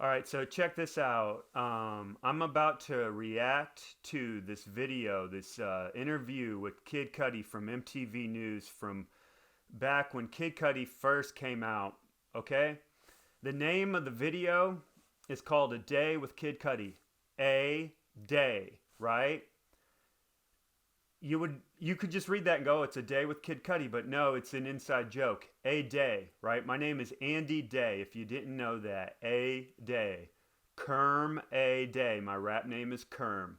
All right, so check this out. I'm about to react to this video, this interview with Kid Cudi from MTV News from back when Kid Cudi first came out. Okay, the name of the video is called "A Day with Kid Cudi." A day, right? You could just read that and go, it's a day with Kid Cudi, but no, it's an inside joke. A day, right? My name is Andy Day. If you didn't know that, A day, Kerm A day. My rap name is Kerm.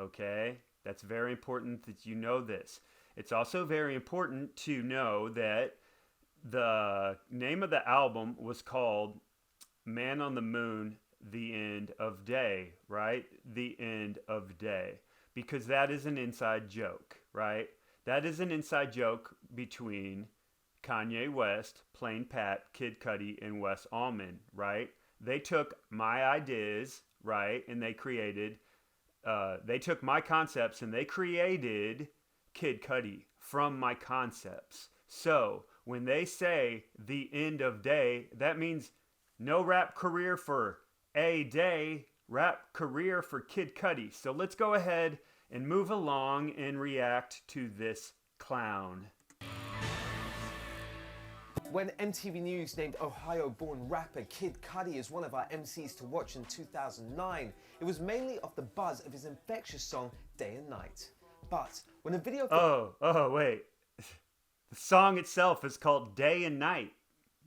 Okay, that's very important that you know this. It's also very important to know that the name of the album was called Man on the Moon, The End of Day, right? The End of Day. Because that is an inside joke, right? That is an inside joke between Kanye West, Plain Pat, Kid Cudi, and Wes Allmond, right? They took my ideas, right? And they took my concepts and they created Kid Cudi from my concepts. So when they say the end of day, that means no rap career for A day, rap career for Kid Cudi. So let's go ahead and move along and react to this clown. When MTV News named Ohio-born rapper Kid Cudi as one of our MCs to watch in 2009, it was mainly off the buzz of his infectious song Day and Night. But when a video... Wait. The song itself is called Day and Night.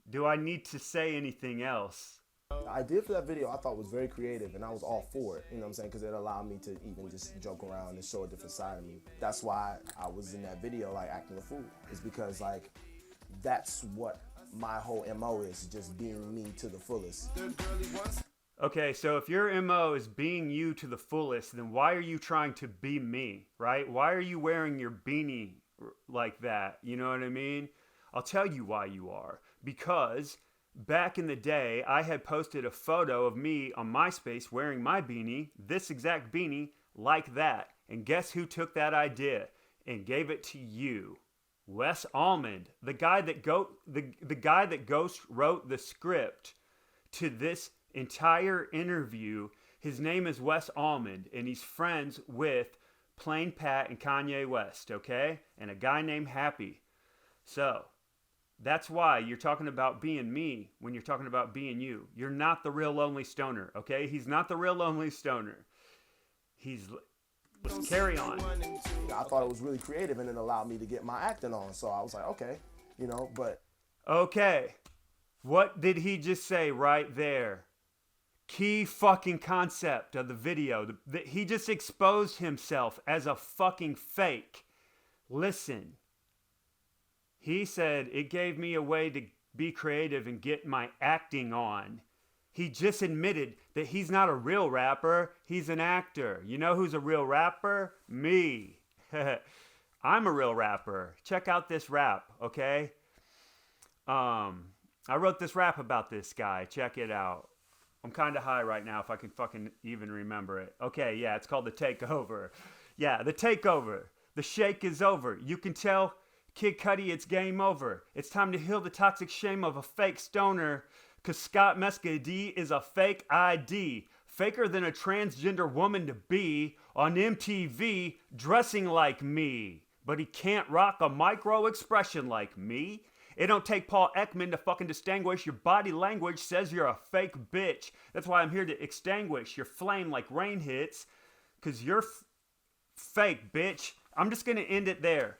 Do I need to say anything else? The idea for that video I thought was very creative, and I was all for it, you know what I'm saying, because it allowed me to even just joke around and show a different side of me. That's why I was in that video, like, acting a fool. It's because, like, that's what my whole MO is, just being me to the fullest. Okay, so if your MO is being you to the fullest, then why are you trying to be me, right? Why are you wearing your beanie like that? You know what I mean? I'll tell you why you are. Because back in the day, I had posted a photo of me on MySpace wearing my beanie, this exact beanie, like that. And guess who took that idea and gave it to you? Wes Allmond, the guy that ghost wrote the script to this entire interview. His name is Wes Allmond, and he's friends with Plain Pat and Kanye West, okay? And a guy named Happy. So that's why you're talking about being me when you're talking about being you. You're not the real lonely stoner, okay? He's not the real lonely stoner. Let's carry on. I thought it was really creative, and it allowed me to get my acting on. So I was like, okay, but... Okay. What did he just say right there? Key fucking concept of the video. He just exposed himself as a fucking fake. Listen. He said it gave me a way to be creative and get my acting on. He just admitted that he's not a real rapper. He's an actor. You know who's a real rapper? Me. I'm a real rapper. Check out this rap, okay? I wrote this rap about this guy. Check it out. I'm kind of high right now if I can fucking even remember it. Okay, yeah, it's called The Takeover. Yeah, The Takeover. The shake is over. You can tell Kid Cudi, it's game over. It's time to heal the toxic shame of a fake stoner, cause Scott Mescudi is a fake ID. Faker than a transgender woman to be on MTV dressing like me. But he can't rock a micro expression like me. It don't take Paul Ekman to fucking distinguish your body language says you're a fake bitch. That's why I'm here to extinguish your flame like rain hits, cause you're fake, bitch. I'm just gonna end it there.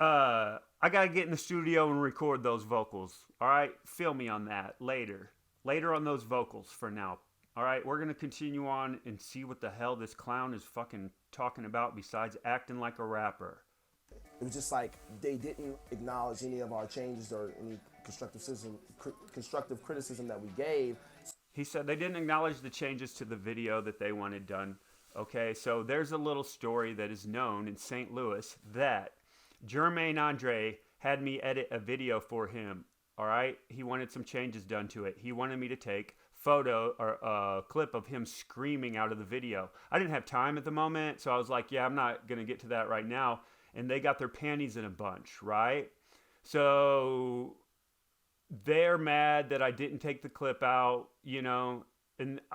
I gotta get in the studio and record those vocals. All right, feel me on that later on those vocals. For now, all right, we're gonna continue on and see what the hell this clown is fucking talking about besides acting like a rapper. It was just like they didn't acknowledge any of our changes or any constructive criticism that we gave. He said they didn't acknowledge the changes to the video that they wanted done. Okay, so there's a little story that is known in St. Louis that Jermaine Andre had me edit a video for him. All right, he wanted some changes done to it. He wanted me to take photo or a clip of him screaming out of the video. I didn't have time at the moment, so I was like, yeah, I'm not gonna get to that right now. And they got their panties in a bunch, right? So they're mad that I didn't take the clip out,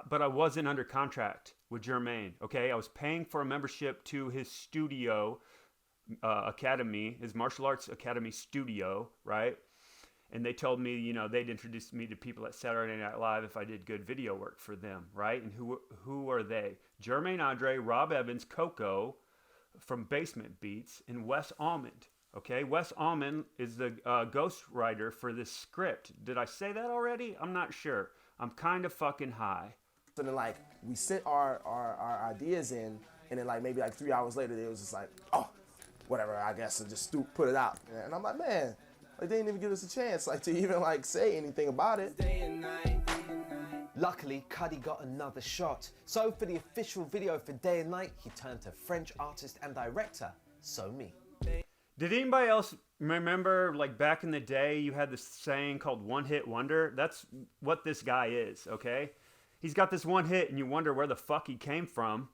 but I wasn't under contract with Jermaine. Okay, I was paying for a membership to his studio academy, his martial arts academy studio, right? And they told me, you know, they'd introduce me to people at Saturday Night Live if I did good video work for them, right? And who are they? Jermaine Andre, Rob Evans, Coco from Basement Beats, and Wes Allmond. Okay, Wes Allmond is the ghostwriter for this script. Did I say that already? I'm not sure. I'm kind of fucking high. So then, like, we sent our ideas in, and then, like, maybe like 3 hours later, it was just like, oh, whatever, I guess, and just put it out. And I'm like, man, like, they didn't even give us a chance, like, to even, like, say anything about it. Luckily, Cudi got another shot. So for the official video for Day and Night, he turned to French artist and director, So Me. Did anybody else remember, like, back in the day, you had this saying called one hit wonder? That's what this guy is, okay? He's got this one hit and you wonder where the fuck he came from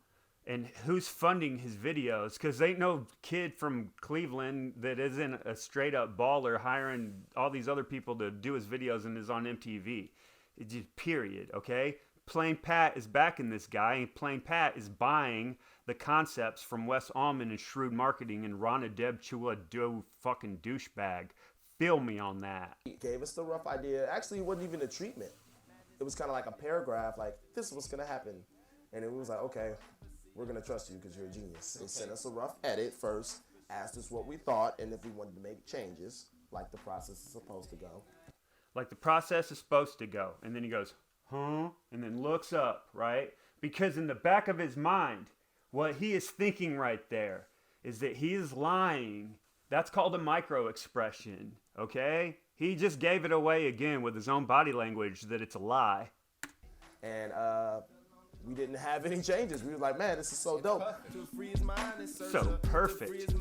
and who's funding his videos, because ain't no kid from Cleveland that isn't a straight up baller hiring all these other people to do his videos and is on MTV. It's just period, okay? Plain Pat is backing this guy, and Plain Pat is buying the concepts from Wes Allmond and Chrewd Marketing and Rana Deb Chua do fucking douchebag. Feel me on that. He gave us the rough idea. Actually, it wasn't even a treatment. It was kind of like a paragraph, like, this is what's gonna happen. And it was like, okay, we're gonna trust you because you're a genius. They sent us a rough edit first, asked us what we thought, and if we wanted to make changes, like the process is supposed to go. Like the process is supposed to go. And then he goes, huh? And then looks up, right? Because in the back of his mind, what he is thinking right there is that he is lying. That's called a micro expression, okay? He just gave it away again with his own body language that it's a lie. And we didn't have any changes. We were like, man, this is so dope. So perfect.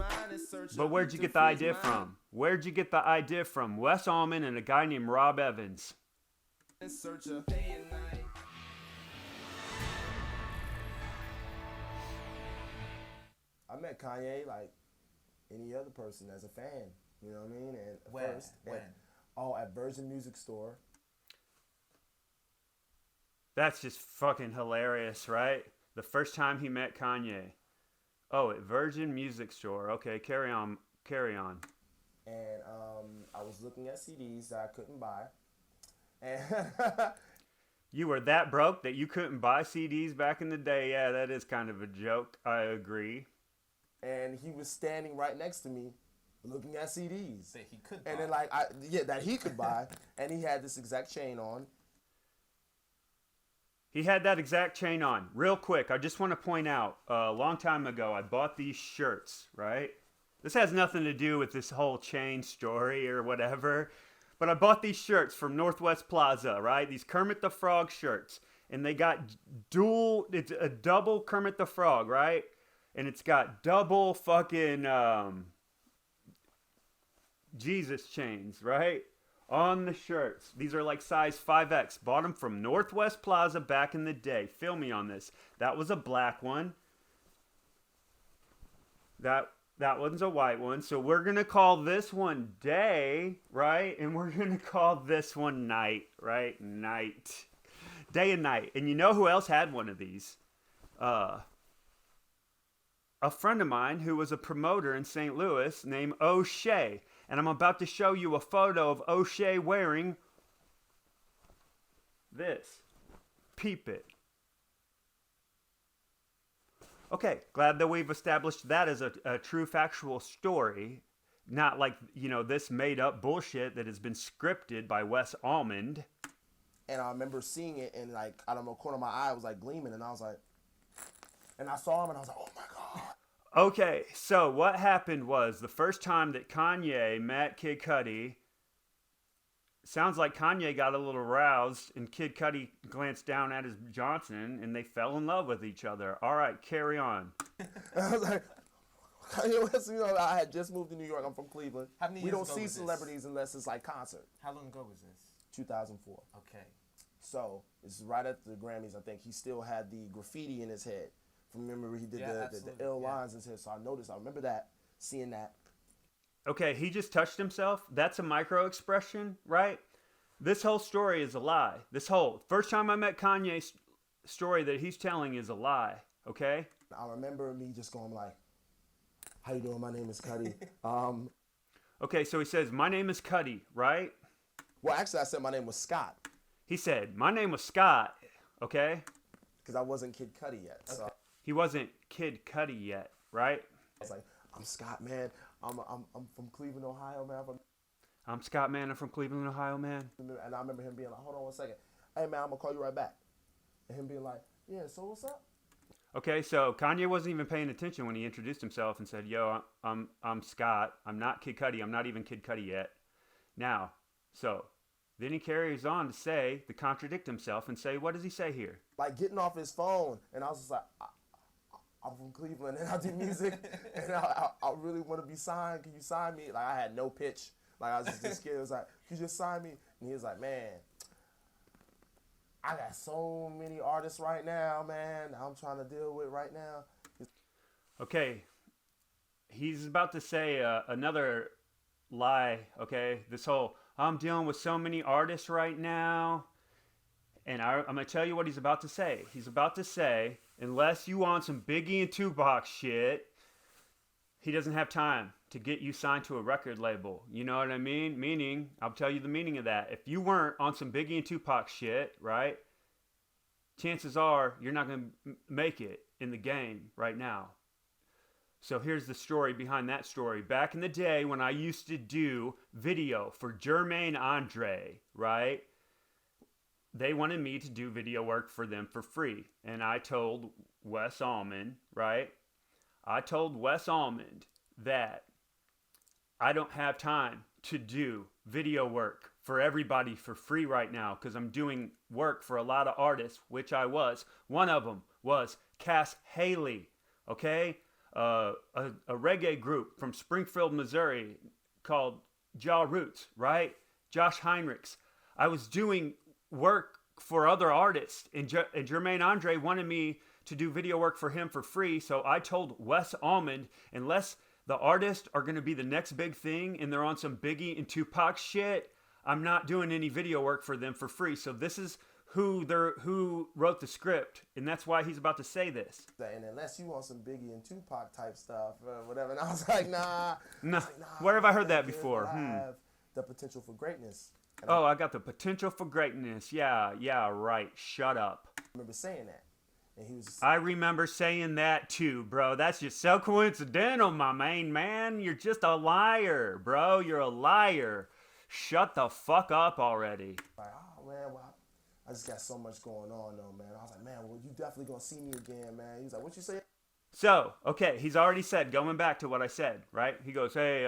But where'd you get the idea from? Where'd you get the idea from? Wes Allmond and a guy named Rob Evans. I met Kanye like any other person as a fan. You know what I mean? And When? At Virgin Music Store. That's just fucking hilarious, right? The first time he met Kanye. Oh, at Virgin Music Store. Okay, carry on. And I was looking at CDs that I couldn't buy. And you were that broke that you couldn't buy CDs back in the day? Yeah, that is kind of a joke. I agree. And he was standing right next to me looking at CDs. That he could buy. And then, that he could buy. And he had this exact chain on. He had that exact chain on. Real quick, I just want to point out, a long time ago, I bought these shirts, right? This has nothing to do with this whole chain story or whatever, but I bought these shirts from Northwest Plaza, right? These Kermit the Frog shirts, and they got it's a double Kermit the Frog, right? And it's got double fucking Jesus chains, right? On the shirts. These are like size 5X. Bought them from Northwest Plaza back in the day. Feel me on this. That was a black one. That one's a white one. So we're going to call this one day, right? And we're going to call this one night, right? Night. Day and night. And you know who else had one of these? A friend of mine who was a promoter in St. Louis named O'Shea. And I'm about to show you a photo of O'Shea wearing this. Peep it. Okay, glad that we've established that as a true factual story. Not like, this made up bullshit that has been scripted by Wes Allmond. And I remember seeing it and like, I don't know, corner of my eye was like gleaming and I was like, and I saw him and I was like, oh my God. Okay, so what happened was the first time that Kanye met Kid Cudi, sounds like Kanye got a little roused and Kid Cudi glanced down at his Johnson and they fell in love with each other. All right, carry on. I was like, Kanye West, I had just moved to New York. I'm from Cleveland. How many we years don't ago see was celebrities this? unless it's like concert. How long ago was this? 2004. Okay. So it's right at the Grammys. I think he still had the graffiti in his head. Remember he did the ill lines in his head. So I remember that, seeing that. Okay, he just touched himself. That's a micro expression, right? This whole story is a lie. This whole first time I met Kanye's story that he's telling is a lie. Okay. I remember me just going like, "How you doing? My name is Cudi." Okay, so he says, "My name is Cudi," right? Well, actually, I said my name was Scott He said, "My name was Scott." Okay. because I wasn't Kid Cudi yet. So He wasn't Kid Cudi yet, right? I was like, "I'm Scott, man. I'm from Cleveland, Ohio, man. I'm Scott, man. I'm from Cleveland, Ohio, man. And I remember him being like, "Hold on 1 second. Hey, man, I'm gonna call you right back." And him being like, "Yeah, so what's up?" Okay, so Kanye wasn't even paying attention when he introduced himself and said, "Yo, I'm Scott. I'm not Kid Cudi. I'm not even Kid Cudi yet." Now, so then he carries on to say, to contradict himself and say, what does he say here? Like getting off his phone, and I was just like, "I'm from Cleveland, and I do music, and I really want to be signed. Can you sign me?" Like I had no pitch. Like I was just scared. It was like, "Could you just sign me?" And he was like, "Man, I got so many artists right now, man. I'm trying to deal with right now." Okay, he's about to say another lie, okay? This whole, I'm dealing with so many artists right now. And I'm going to tell you what he's about to say. He's about to say, unless you want some Biggie and Tupac shit, he doesn't have time to get you signed to a record label. You know what I mean? Meaning, I'll tell you the meaning of that. If you weren't on some Biggie and Tupac shit, right? Chances are you're not going to make it in the game right now. So here's the story behind that story. Back in the day when I used to do video for Jermaine Andre, right? They wanted me to do video work for them for free. And I told Wes Allmond, right? I told Wes Allmond that I don't have time to do video work for everybody for free right now because I'm doing work for a lot of artists, which I was. One of them was Cass Haley, okay? A reggae group from Springfield, Missouri called Ja Roots, right? Josh Heinrichs. I was doing work for other artists, and Jermaine Andre wanted me to do video work for him for free, so I told Wes Allmond, unless the artists are going to be the next big thing and they're on some Biggie and Tupac shit, I'm not doing any video work for them for free. So this is who wrote the script, and that's why he's about to say this. And unless you want some Biggie and Tupac type stuff, whatever. And I was like, nah. Nah. Like, nah, Where have I heard that good, before? but I have the potential for greatness. And Oh, I got the potential for greatness. Yeah, right. Shut up. I remember saying that. And he was just, I remember saying that too, bro. That's just so coincidental, my main man. You're just a liar, bro. You're a liar. Shut the fuck up already. like, "Oh, man, well, I just got so much going on, though, man." I was like, "Man, well, you definitely going to see me again, man." He was like, "What you say?" So, okay, he's already said, going back to what I said, right? He goes, hey,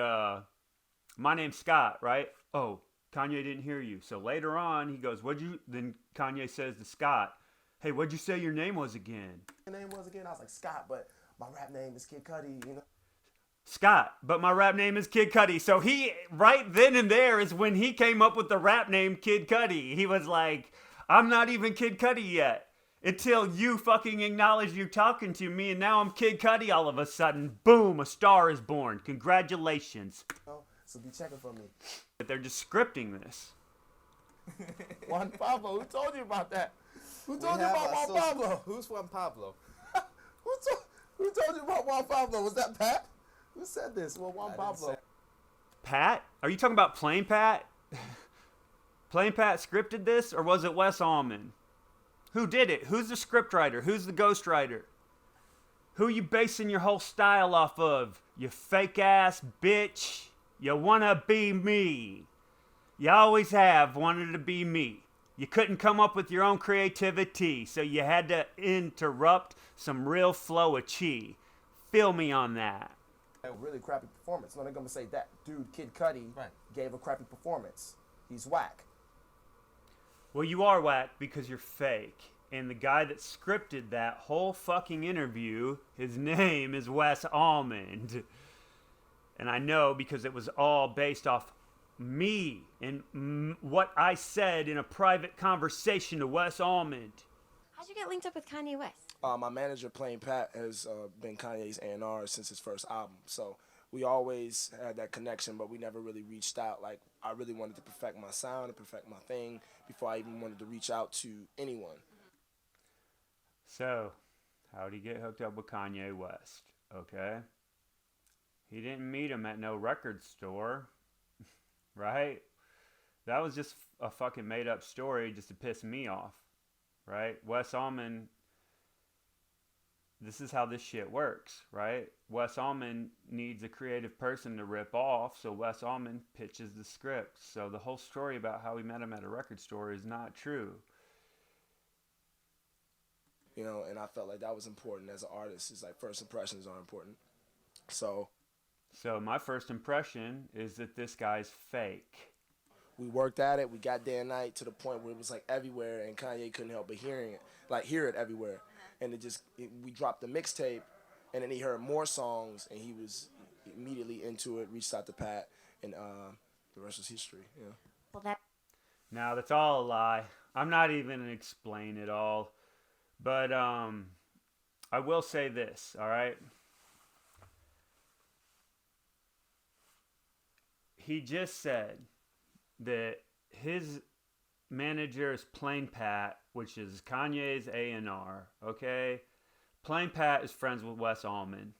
my name's Scott, right? Oh, Kanye didn't hear you. So later on, he goes, then Kanye says to Scott, hey, what'd you say your name was again? Your name was again? I was like, "Scott, but my rap name is Kid Cudi, you know?" Scott, but my rap name is Kid Cudi. So he, right then and there is when he came up with the rap name Kid Cudi. He was like, I'm not even Kid Cudi yet. Until you fucking acknowledge you talking to me, and now I'm Kid Cudi all of a sudden. Boom, a star is born. Congratulations. So be checking for me. But they're just scripting this. Juan Pablo, who told you about that? Who We told you have about our Juan source- Pablo? Who's Juan Pablo? Who told you about Juan Pablo? Was that Pat? Who said this? Well, Juan I didn't Pablo. say- Pat? Are you talking about Plain Pat? Plain Pat scripted this, or was it Wes Allmond? Who did it? Who's the scriptwriter? Who's the ghostwriter? Who you basing your whole style off of? You fake ass bitch. You wanna be me. You always have wanted to be me. You couldn't come up with your own creativity, so you had to interrupt some real flow of chi. Feel me on that. A really crappy performance. No, they're gonna say that dude, Kid Cudi, Right. gave a crappy performance. He's whack. Well, you are whack because you're fake. And the guy that scripted that whole fucking interview, his name is Wes Allmond. And I know because it was all based off me and what I said in a private conversation to Wes Allmond. How'd you get linked up with Kanye West? My manager, Plain Pat, has been Kanye's A&R since his first album. So we always had that connection, but we never really reached out. Like, I really wanted to perfect my sound and perfect my thing before I even wanted to reach out to anyone. So, how'd he get hooked up with Kanye West? Okay. He didn't meet him at no record store, right? That was just a fucking made up story just to piss me off, right? Wes Allmond, this is how this shit works, right? Wes Allmond needs a creative person to rip off, so Wes Allmond pitches the script. So the whole story about how he met him at a record store is not true. You know, and I felt like that was important as an artist. It's like first impressions are important. So my first impression is that this guy's fake. we worked at it. We got day and night to the point where it was like everywhere, and Kanye couldn't help but hear it everywhere. And we dropped the mixtape, and then he heard more songs, and he was immediately into it. Reached out to Pat, and the rest was history. Yeah. Well, Now that's all a lie. I'm not even gonna explain it all, but I will say this. All right. He just said that his manager is Plain Pat, which is Kanye's A&R, okay? Plain Pat is friends with Wes Allmond.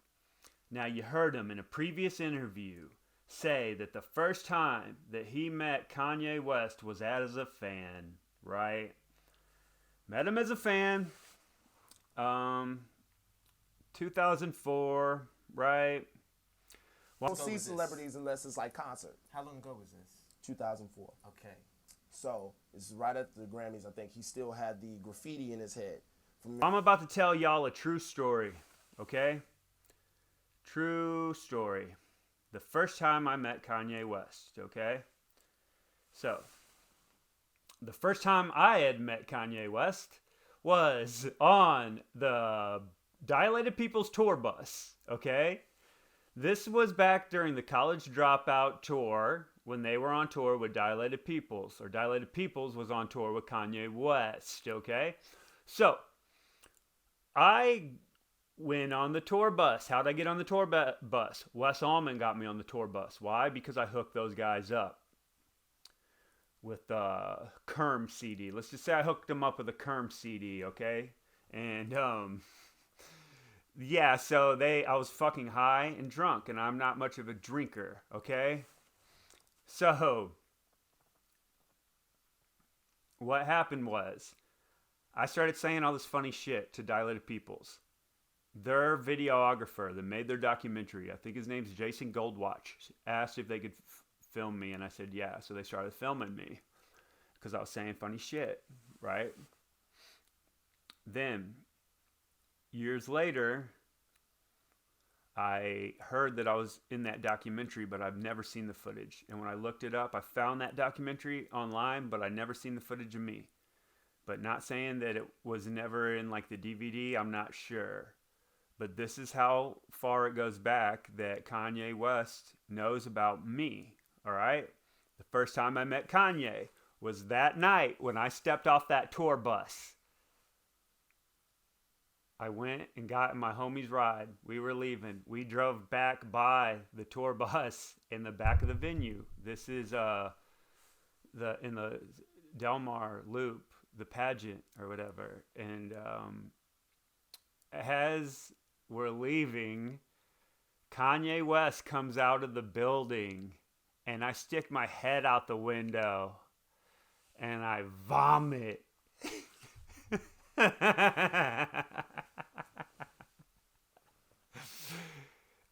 Now, you heard him in a previous interview say that the first time that he met Kanye West was as a fan, right? Met him as a fan, 2004, right? Well, ago see was this? celebrities unless it's like concert. How long ago was this? 2004. Okay. So it's right at the Grammys. I think he still had the graffiti in his head. I'm about to tell y'all a true story, okay? True story. The first time I met Kanye West, okay? So, the first time I had met Kanye West was on the Dilated People's tour bus, okay? This was back during the College Dropout tour when they were on tour with Dilated Peoples, or Dilated Peoples was on tour with Kanye West, okay? So, I went on the tour bus. How'd I get on the tour bus? Wes Allmond got me on the tour bus. Why? Because I hooked those guys up with the Kerm CD. Let's just say I hooked them up with a Kerm CD, okay? And, yeah, so I was fucking high and drunk, and I'm not much of a drinker, okay? So, what happened was, I started saying all this funny shit to Dilated Peoples. Their videographer that made their documentary, I think his name's Jason Goldwatch, asked if they could film me, and I said yeah. So they started filming me because I was saying funny shit, right? Then, years later, I heard that I was in that documentary, but I've never seen the footage. And when I looked it up, I found that documentary online, but I never seen the footage of me. But not saying that it was never in like the DVD, I'm not sure. But this is how far it goes back that Kanye West knows about me, all right? The first time I met Kanye was that night when I stepped off that tour bus. I went and got in my homie's ride. We were leaving. We drove back by the tour bus in the back of the venue. This is in the Del Mar Loop, the pageant or whatever. And as we're leaving, Kanye West comes out of the building, and I stick my head out the window, and I vomit.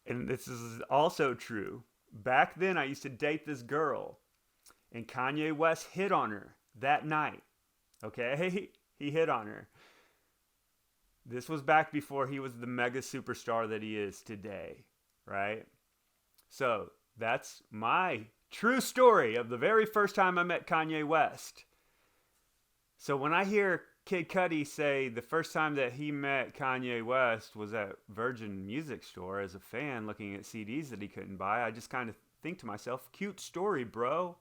And this is also true. Back then, I used to date this girl, and Kanye West hit on her that night. Okay? He hit on her. This was back before he was the mega superstar that he is today, right? So, that's my true story of the very first time I met Kanye West. So when I hear Kid Cudi say the first time that he met Kanye West was at Virgin Music Store as a fan looking at CDs that he couldn't buy, I just kind of think to myself, cute story, bro.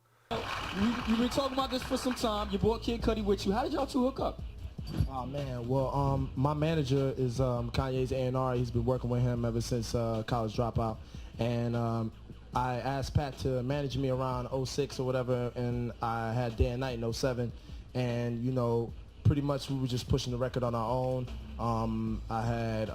You've been talking about this for some time. You brought Kid Cudi with you. How did y'all two hook up? Oh man, well, my manager is Kanye's A&R. He's been working with him ever since College Dropout, and I asked Pat to manage me around 06 or whatever, and I had Day and Night in 07. And, you know, pretty much we were just pushing the record on our own. I had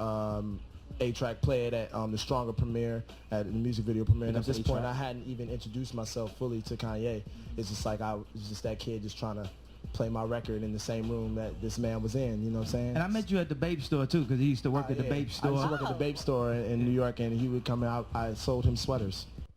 A-Track play it at the Stronger premiere, at the music video premiere. And at this point, I hadn't even introduced myself fully to Kanye. It's just like I was just that kid just trying to play my record in the same room that this man was in, you know what I'm saying? And I met you at the Babe store too, because he used to work at the Babe store. I used to work at the Babe store in New York, and he would come out. I sold him sweaters.